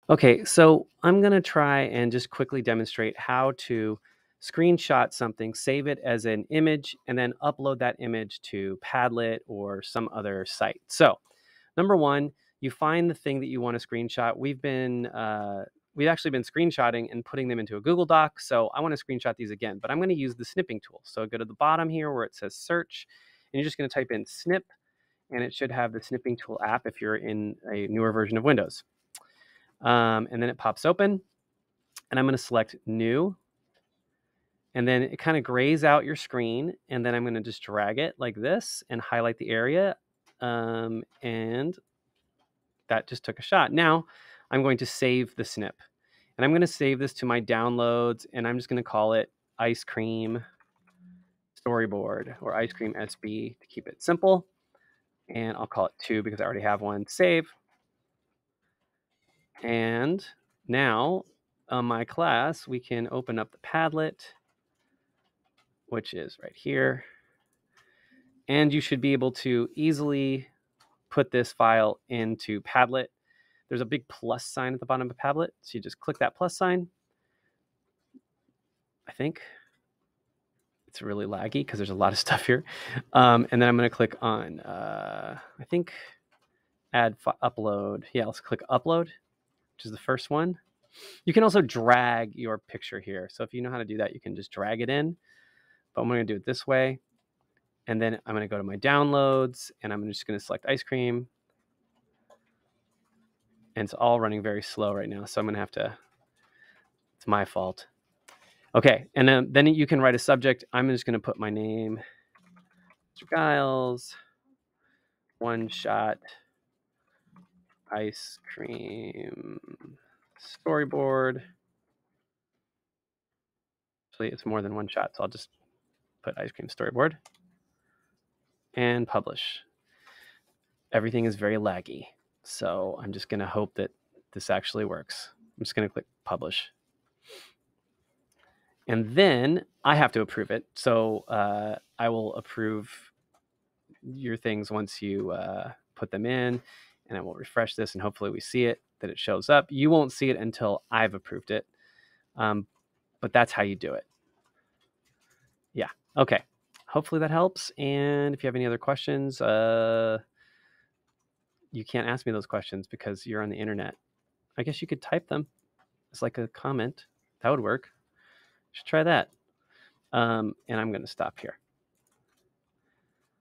Okay, so I'm going to try and just quickly demonstrate how to screenshot something, save it as an image, and then upload that image to Padlet or some other site. So, number one, you find the thing that you want to screenshot. We've actually been screenshotting and putting them into a Google Doc. So I want to screenshot these again, but I'm going to use the snipping tool. So go to the bottom here where it says search, and you're just going to type in snip, and it should have the snipping tool app if you're in a newer version of Windows. And then it pops open, and I'm going to select new, and then it kind of grays out your screen, and then I'm going to just drag it like this and highlight the area, and that just took a shot. Now I'm going to save the snip, and I'm going to save this to my downloads, and I'm just going to call it ice cream storyboard or ice cream SB to keep it simple, and I'll call it 2 because I already have one. Save. And now on my class, we can open up the Padlet, which is right here. And you should be able to easily put this file into Padlet. There's a big plus sign at the bottom of Padlet. So you just click that plus sign. I think it's really laggy because there's a lot of stuff here. And then I'm going to click on, I think, add upload. Yeah, let's click upload, which is the first one. You can also drag your picture here. So if you know how to do that, you can just drag it in. But I'm going to do it this way. And then I'm going to go to my downloads, and I'm just going to select ice cream. And it's all running very slow right now. So I'm going to have to, it's my fault. Okay, and then you can write a subject. I'm just going to put my name, Mr. Giles, one shot ice cream storyboard. Actually, it's more than one shot, so I'll just put ice cream storyboard and publish. Everything is very laggy, so I'm just going to hope that this actually works. I'm just going to click publish. And then I have to approve it. So I will approve your things once you put them in, and I will refresh this, and hopefully we see it, that it shows up. You won't see it until I've approved it, but that's how you do it. Yeah, okay. Hopefully that helps, and if you have any other questions, you can't ask me those questions because you're on the internet. I guess you could type them as like a comment. That would work. You should try that. And I'm going to stop here.